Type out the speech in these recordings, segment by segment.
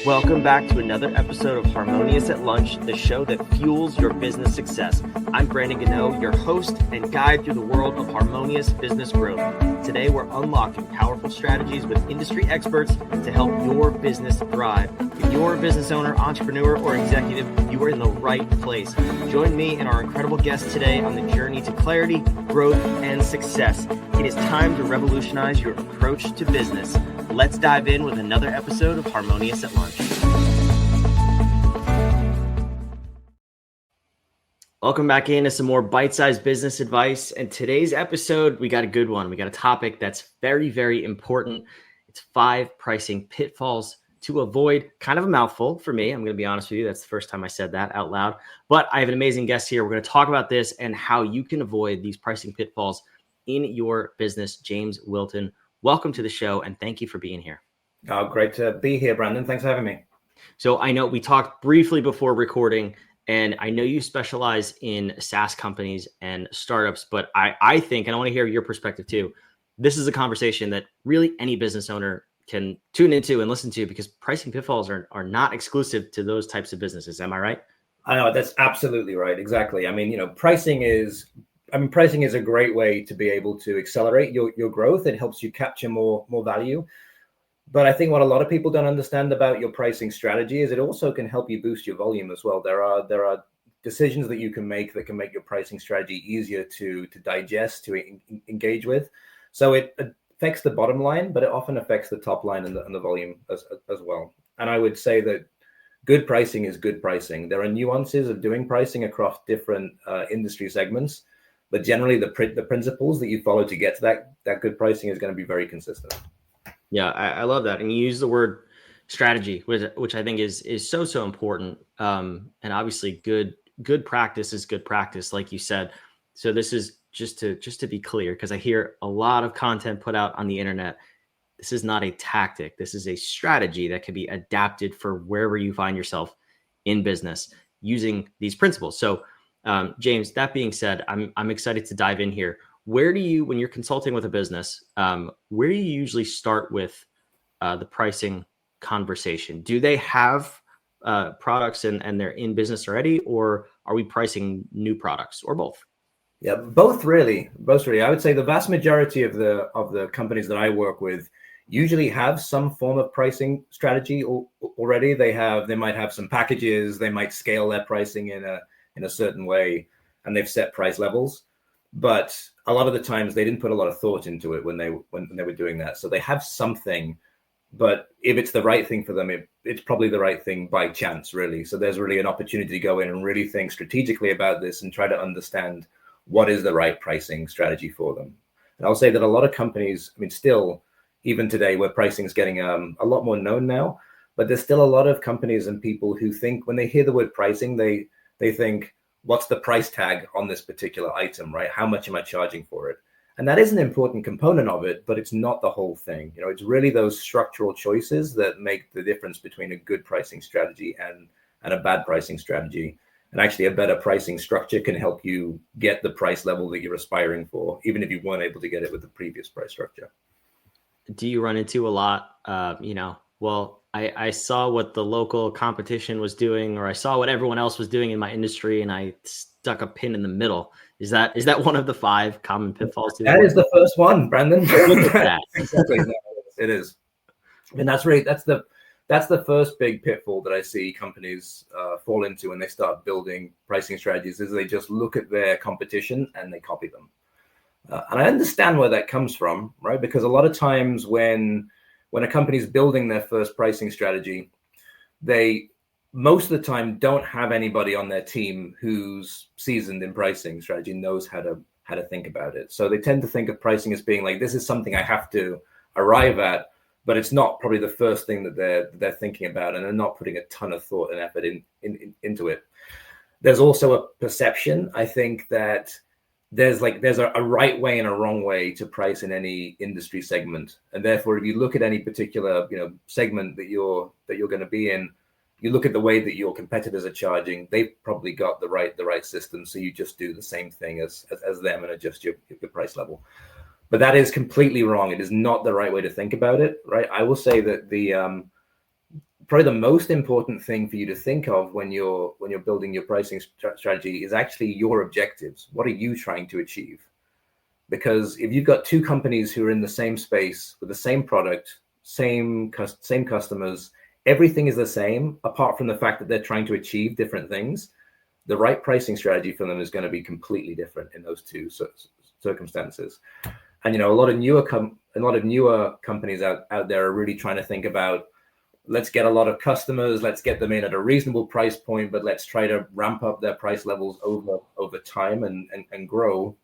Welcome back to another episode of Harmonious at Lunch, the show that fuels your business success. I'm Brandon Gano, your host and guide through the world of harmonious business growth. Today, we're unlocking powerful strategies with industry experts to help your business thrive. If you're a business owner, entrepreneur, or executive, you are in the right place. Join me and our incredible guests today on the journey to clarity, growth, and success. It is time to revolutionize your approach to business. Let's dive in with another episode of Harmonious at Lunch. Welcome back into some more bite-sized business advice. And today's episode, we got a good one. We got a topic that's very, very important. It's 5 pricing pitfalls to avoid. Kind of a mouthful for me. I'm going to be honest with you. That's the first time I said that out loud. But I have an amazing guest here. We're going to talk about this and how you can avoid these pricing pitfalls in your business. James Wilton, welcome to the show, and thank you for being here. Oh, great to be here, Brandon. Thanks for having me. So I know we talked briefly before recording, and I know you specialize in SaaS companies and startups, but I think, and I want to hear your perspective too, this is a conversation that really any business owner can tune into and listen to, because pricing pitfalls are not exclusive to those types of businesses. Am I right? I know, that's absolutely right. Exactly. I mean, pricing is a great way to be able to accelerate your growth. It helps you capture more value. But I think what a lot of people don't understand about your pricing strategy is it also can help you boost your volume as well. There are decisions that you can make that can make your pricing strategy easier to digest, to engage with. So it affects the bottom line, but it often affects the top line and the volume as well. And I would say that good pricing is good pricing. There are nuances of doing pricing across different industry segments, but generally the principles that you follow to get to that good pricing is going to be very consistent. Yeah, I love that. And you use the word strategy, which I think is so important. And obviously good practice is good practice, like you said. So this is just to be clear, because I hear a lot of content put out on the internet. This is not a tactic. This is a strategy that can be adapted for wherever you find yourself in business using these principles. So James, that being said, I'm excited to dive in here. Where do you, when you're consulting with a business, where do you usually start with the pricing conversation? Do they have products and they're in business already, or are we pricing new products, or both? Yeah, both really. I would say the vast majority of the companies that I work with usually have some form of pricing strategy already. They might have some packages. They might scale their pricing in a certain way, and they've set price levels. But a lot of the times they didn't put a lot of thought into it when they were doing that. So they have something, but if it's the right thing for them, it's probably the right thing by chance, really. So there's really an opportunity to go in and really think strategically about this and try to understand what is the right pricing strategy for them. And I'll say that a lot of companies, still, even today, where pricing is getting a lot more known now, but there's still a lot of companies and people who think when they hear the word pricing, they think, what's the price tag on this particular item, right? How much am I charging for it? And that is an important component of it, but it's not the whole thing. It's really those structural choices that make the difference between a good pricing strategy and a bad pricing strategy. And actually, a better pricing structure can help you get the price level that you're aspiring for, even if you weren't able to get it with the previous price structure. Do you run into a lot, I saw what the local competition was doing, or I saw what everyone else was doing in my industry, and I stuck a pin in the middle. Is that one of the 5 common pitfalls? That is the first one, Brandon. Exactly. No, it is. And that's the first big pitfall that I see companies fall into when they start building pricing strategies, is they just look at their competition and they copy them. And I understand where that comes from, right? Because a lot of times when a company is building their first pricing strategy, they most of the time don't have anybody on their team who's seasoned in pricing strategy, knows how to think about it. So they tend to think of pricing as being like, this is something I have to arrive at, but it's not probably the first thing that they're thinking about, and they're not putting a ton of thought and effort into it. There's also a perception, I think, that there's a right way and a wrong way to price in any industry segment, and therefore, if you look at any particular segment that you're going to be in, you look at the way that your competitors are charging. They've probably got the right system, so you just do the same thing as them and adjust your price level. But that is completely wrong. It is not the right way to think about it, right? I will say that the probably the most important thing for you to think of when you're building your pricing strategy is actually your objectives. What are you trying to achieve? Because if you've got two companies who are in the same space with the same product, same customers, everything is the same, apart from the fact that they're trying to achieve different things, the right pricing strategy for them is going to be completely different in those two circumstances. And a lot of newer companies out there are really trying to think about, let's get a lot of customers, let's get them in at a reasonable price point, but let's try to ramp up their price levels over time and grow.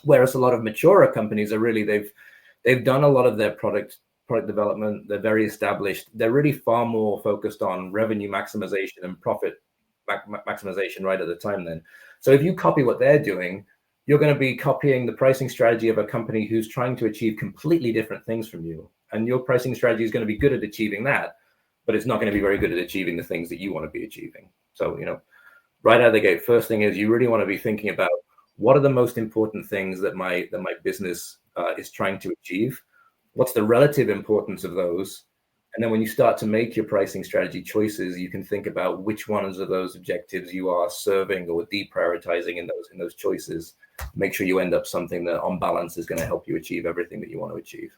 Whereas a lot of maturer companies are really, they've done a lot of their product development, they're very established, they're really far more focused on revenue maximization and profit maximization right at the time then. So if you copy what they're doing, you're going to be copying the pricing strategy of a company who's trying to achieve completely different things from you. And your pricing strategy is going to be good at achieving that, but it's not going to be very good at achieving the things that you want to be achieving. So, right out of the gate, first thing is you really want to be thinking about, what are the most important things that my business is trying to achieve? What's the relative importance of those? And then when you start to make your pricing strategy choices, you can think about which ones of those objectives you are serving or deprioritizing in those choices. Make sure you end up something that on balance is going to help you achieve everything that you want to achieve.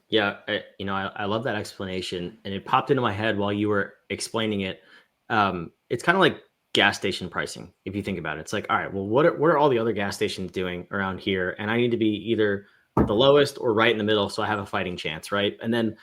Yeah, I love that explanation, and it popped into my head while you were explaining it. It's kind of like gas station pricing. If you think about it, it's like, all right, well, what are all the other gas stations doing around here? And I need to be either the lowest or right in the middle, so I have a fighting chance, right? And then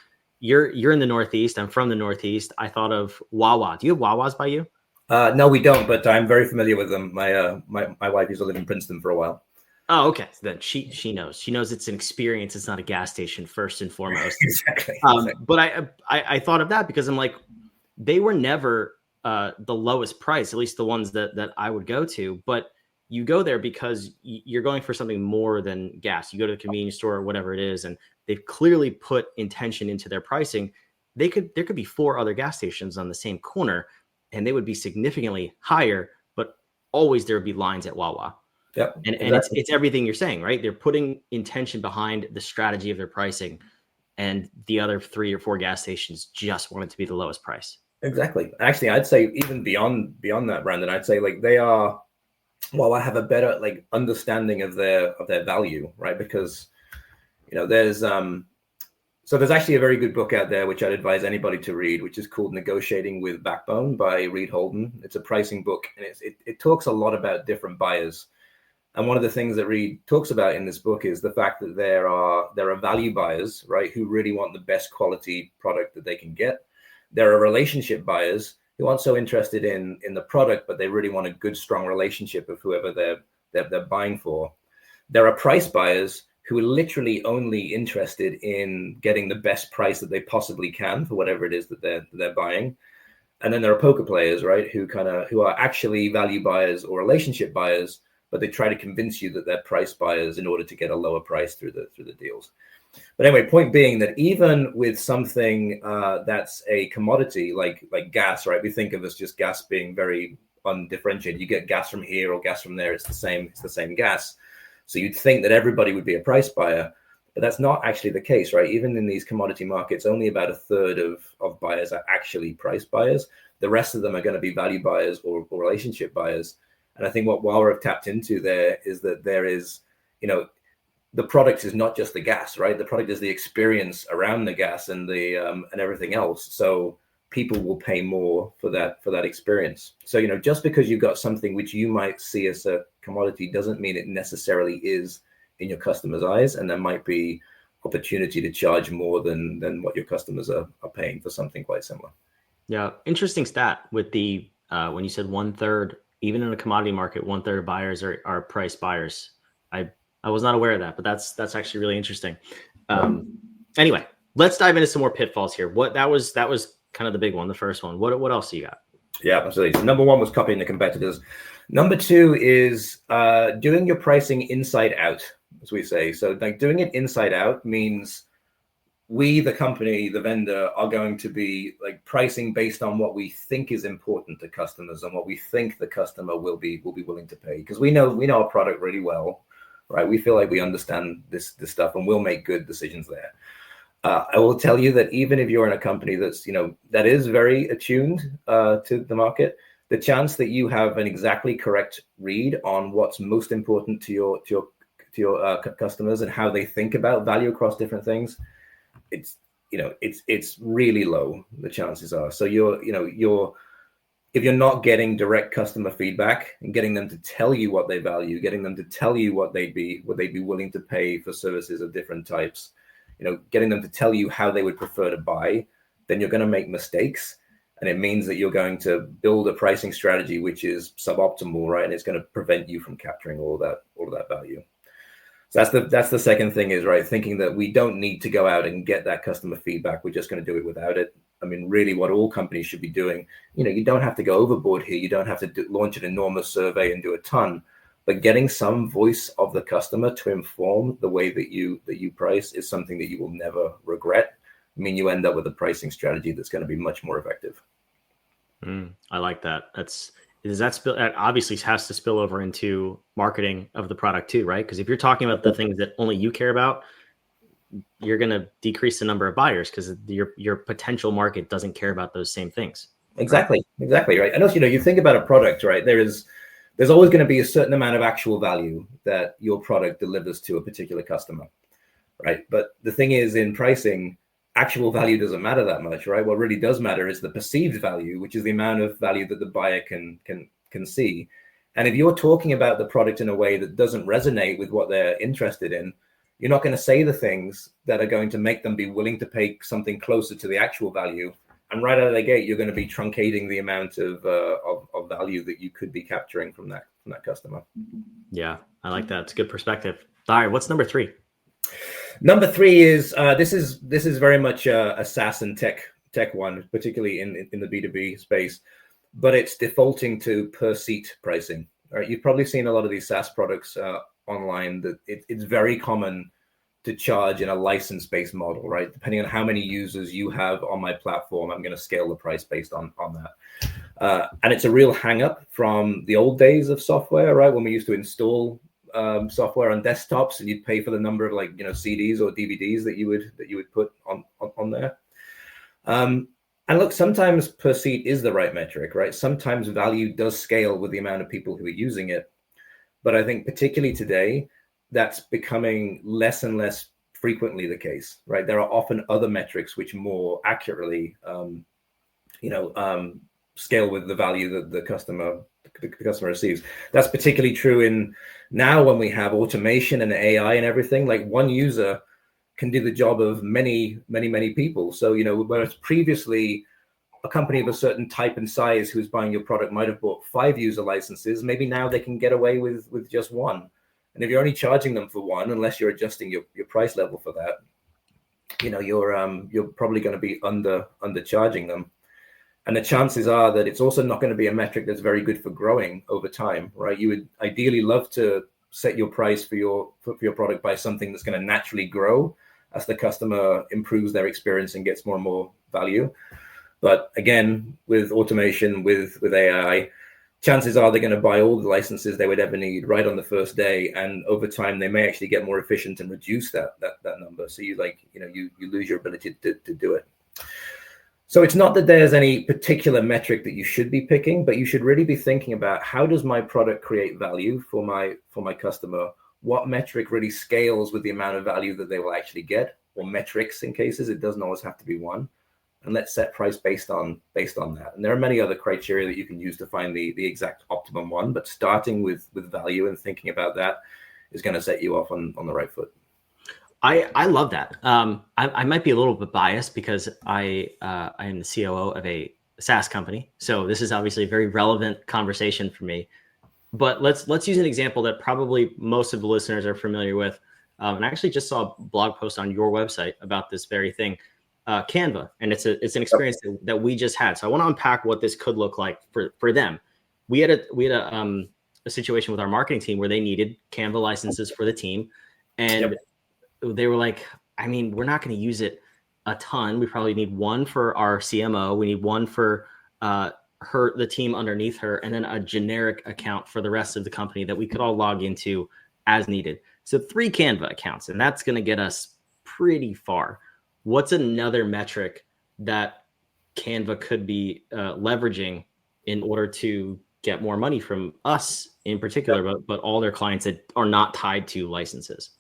you're in the Northeast. I'm from the Northeast. I thought of Wawa. Do you have Wawas by you? No, we don't, but I'm very familiar with them. My wife used to live in Princeton for a while. Oh, okay. So then she knows. She knows it's an experience. It's not a gas station first and foremost. Exactly. But I thought of that because I'm like, they were never the lowest price, at least the ones that I would go to. But you go there because you're going for something more than gas. You go to the convenience store or whatever it is, and they've clearly put intention into their pricing. There could be 4 other gas stations on the same corner, and they would be significantly higher, but always there would be lines at Wawa. Yep, and exactly. it's everything you're saying, right? They're putting intention behind the strategy of their pricing, and the other 3 or 4 gas stations just want it to be the lowest price. Exactly. Actually, I'd say even beyond that, Brandon, I'd say like they are. Well, I have a better like understanding of their value, right? Because there's actually a very good book out there which I'd advise anybody to read, which is called Negotiating with Backbone by Reed Holden. It's a pricing book, and it talks a lot about different buyers. And one of the things that Reed talks about in this book is the fact that there are value buyers, right, who really want the best quality product that they can get. There are relationship buyers who aren't so interested in the product, but they really want a good, strong relationship with whoever they're buying for. There are price buyers who are literally only interested in getting the best price that they possibly can for whatever it is that they're buying. And then there are poker players, right, who are actually value buyers or relationship buyers, but they try to convince you that they're price buyers in order to get a lower price through the deals. But anyway, point being that even with something that's a commodity like gas, right? We think of as just gas being very undifferentiated. You get gas from here or gas from there. It's the same gas. So you'd think that everybody would be a price buyer, but that's not actually the case, right? Even in these commodity markets, only about a third of buyers are actually price buyers. The rest of them are going to be value buyers or relationship buyers. And I think what Wawa have tapped into there is that there is, the product is not just the gas, right? The product is the experience around the gas and the and everything else. So people will pay more for that experience. So just because you've got something which you might see as a commodity doesn't mean it necessarily is in your customer's eyes, and there might be opportunity to charge more than what your customers are paying for something quite similar. Yeah, interesting stat with the when you said 1/3, even in a commodity market, 1/3 of buyers are price buyers. I was not aware of that, but that's actually really interesting. Anyway, let's dive into some more pitfalls here. That was kind of the big one, the first one. What else do you got? Yeah, absolutely. So number 1 was copying the competitors. Number 2 is doing your pricing inside out, as we say. So like doing it inside out means we, the company, the vendor, are going to be like pricing based on what we think is important to customers and what we think the customer will be willing to pay. Because we know our product really well, right? We feel like we understand this stuff and we'll make good decisions there. I will tell you that even if you're in a company that's, that is very attuned to the market, the chance that you have an exactly correct read on what's most important to your customers and how they think about value across different things, it's really low. The chances are. So if you're not getting direct customer feedback and getting them to tell you what they value, getting them to tell you what they'd be willing to pay for services of different types, getting them to tell you how they would prefer to buy, then you're going to make mistakes. And it means that you're going to build a pricing strategy which is suboptimal, right? And it's going to prevent you from capturing all of that value. So that's the second thing is, right, thinking that we don't need to go out and get that customer feedback. We're just going to do it without it. I mean, really what all companies should be doing, you don't have to go overboard here. You don't have to launch an enormous survey and do a ton, but getting some voice of the customer to inform the way that you price is something that you will never regret. I mean, you end up with a pricing strategy that's going to be much more effective. I like that. That obviously has to spill over into marketing of the product too, right? Because if you're talking about the things that only you care about, you're going to decrease the number of buyers because your potential market doesn't care about those same things. Exactly. Right. And also, you think about a product, right? There's always going to be a certain amount of actual value that your product delivers to a particular customer, right? But the thing is, in pricing, actual value doesn't matter that much, right? What really does matter is the perceived value, which is the amount of value that the buyer can see. And if you're talking about the product in a way that doesn't resonate with what they're interested in, you're not going to say the things that are going to make them be willing to pay something closer to the actual value. And right out of the gate, you're going to be truncating the amount of value that you could be capturing from that customer. Yeah, I like that. It's a good perspective. All right, what's number 3? Number 3 is this is very much a SaaS and tech one, particularly in the B2B space, but it's defaulting to per seat pricing. Right, you've probably seen a lot of these SaaS products online that it's very common to charge in a license-based model, right? Depending on how many users you have on my platform, I'm going to scale the price based on that. And it's a real hang-up from the old days of software, right? When we used to install software on desktops and you'd pay for the number of CDs or DVDs that you would put on there. And look, sometimes per seat is the right metric, right? Sometimes value does scale with the amount of people who are using it. But I think particularly today, that's becoming less and less frequently the case, right? There are often other metrics which more accurately, scale with the value that the customer receives. That's particularly true in now when we have automation and AI and everything. Like one user can do the job of many people. So whereas previously a company of a certain type and size who's buying your product might have bought 5 user licenses, maybe now they can get away with just one. And if you're only charging them for one, unless you're adjusting your price level for that, you're probably going to be undercharging them. And the chances are that it's also not going to be a metric that's very good for growing over time, right? You would ideally love to set your price for your product by something that's going to naturally grow as the customer improves their experience and gets more and more value. But again, with automation, with AI, chances are they're going to buy all the licenses they would ever need right on the first day, and over time they may actually get more efficient and reduce that number. So you lose your ability to do it. So it's not that there's any particular metric that you should be picking, but you should really be thinking about how does my product create value for my customer? What metric really scales with the amount of value that they will actually get, or metrics in cases. It doesn't always have to be one. And let's set price based on that. And there are many other criteria that you can use to find the exact optimum one, but starting with value and thinking about that is going to set you off on the right foot. I love that. I might be a little bit biased because I am the COO of a SaaS company. So this is obviously a very relevant conversation for me. But let's use an example that probably most of the listeners are familiar with. And I actually just saw a blog post on your website about this very thing. Canva, and it's an experience that we just had. So I want to unpack what this could look like for them. We had a situation with our marketing team where they needed Canva licenses for the team, and they were like, I mean, we're not going to use it a ton. We probably need one for our CMO. We need one for the team underneath her, and then a generic account for the rest of the company that we could all log into as needed. So 3 Canva accounts, and that's going to get us pretty far. what's another metric that Canva could be leveraging in order to get more money from us in particular, but all their clients that are not tied to licenses?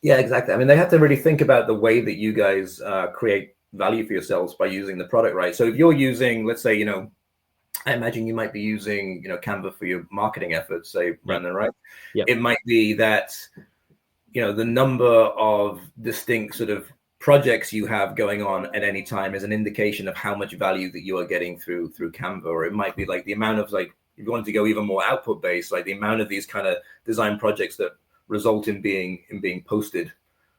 Yeah, exactly. I mean, they have to really think about the way that you guys create value for yourselves by using the product, right? So if you're using, let's say, I imagine you might be using, Canva for your marketing efforts, say, Brandon, right? Yep. It might be that, the number of distinct sort of projects you have going on at any time is an indication of how much value that you are getting through Canva. Or it might be like the amount of, like, if you want to go even more output based, like the amount of these kind of design projects that result in being posted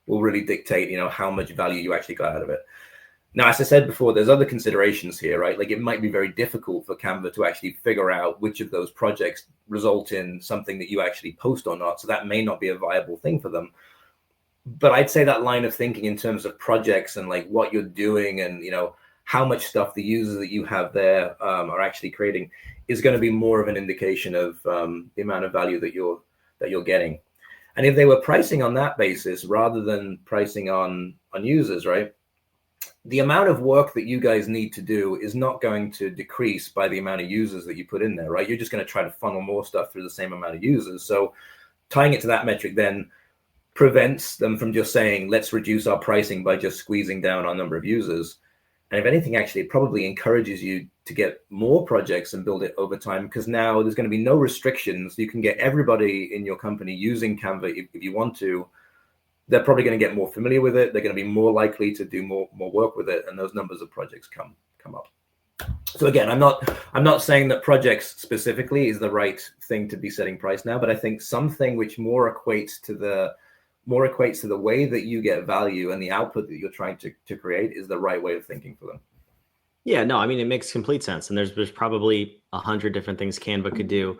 will really dictate, how much value you actually got out of it. Now, as I said before, there's other considerations here, right? Like it might be very difficult for Canva to actually figure out which of those projects result in something that you actually post or not. So that may not be a viable thing for them. But I'd say that line of thinking in terms of projects and like what you're doing and, how much stuff the users that you have there are actually creating is going to be more of an indication of the amount of value that you're getting. And if they were pricing on that basis rather than pricing on users, right? The amount of work that you guys need to do is not going to decrease by the amount of users that you put in there, right? You're just going to try to funnel more stuff through the same amount of users. So tying it to that metric then prevents them from just saying, let's reduce our pricing by just squeezing down our number of users. And if anything, actually, it probably encourages you to get more projects and build it over time, because now there's going to be no restrictions. You can get everybody in your company using Canva if you want to. They're probably going to get more familiar with it. They're going to be more likely to do more work with it, and those numbers of projects come up. So again, I'm not saying that projects specifically is the right thing to be setting price now, but I think something which more equates to the way that you get value and the output that you're trying to create is the right way of thinking for them. Yeah, no, I mean, it makes complete sense. And there's probably 100 different things Canva could do.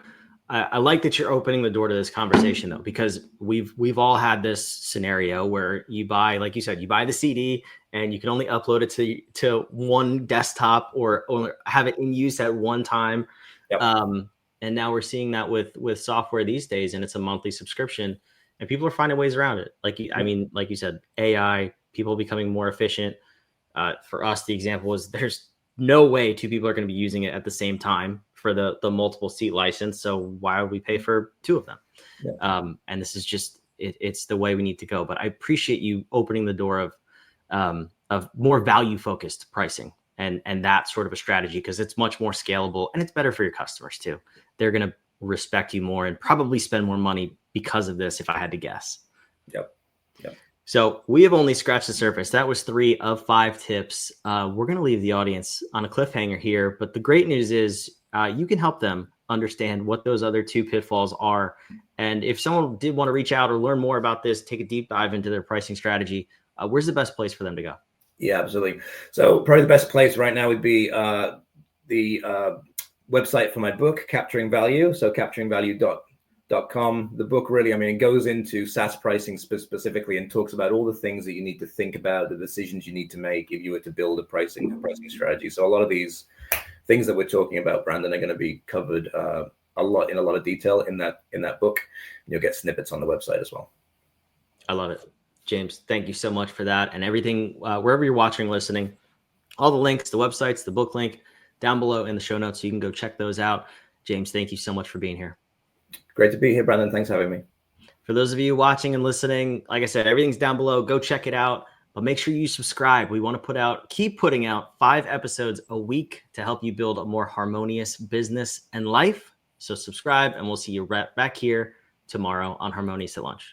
I like that you're opening the door to this conversation though, because we've all had this scenario where you buy, like you said, you buy the CD and you can only upload it to one desktop or have it in use at one time. Yep. And now we're seeing that with software these days, and it's a monthly subscription, and people are finding ways around it. Like you said, AI, people becoming more efficient. For us, the example is there's no way two people are going to be using it at the same time for the multiple seat license. So why would we pay for two of them? Yeah. And this is just, it's the way we need to go. But I appreciate you opening the door of more value focused pricing and that sort of a strategy, because it's much more scalable and it's better for your customers too. They're going to respect you more and probably spend more money because of this, if I had to guess. Yep. So we have only scratched the surface. That was 3 of 5 tips. We're going to leave the audience on a cliffhanger here, but the great news is you can help them understand what those other 2 pitfalls are. And if someone did want to reach out or learn more about this, take a deep dive into their pricing strategy, where's the best place for them to go? Yeah, absolutely. So probably the best place right now would be the website for my book, Capturing Value. So capturingvalue.com. The book really, it goes into SaaS pricing specifically and talks about all the things that you need to think about, the decisions you need to make if you were to build a pricing strategy. So a lot of these things that we're talking about, Brandon, are going to be covered in a lot of detail in that book. You'll get snippets on the website as well. I love it. James, thank you so much for that. And everything, wherever you're watching, listening, all the links, the websites, the book link down below in the show notes, so you can go check those out. James, thank you so much for being here. Great to be here, Brandon. Thanks for having me. For those of you watching and listening, like I said, everything's down below. Go check it out, but make sure you subscribe. We want to keep putting out 5 episodes a week to help you build a more harmonious business and life. So subscribe, and we'll see you right back here tomorrow on Harmonious at Lunch.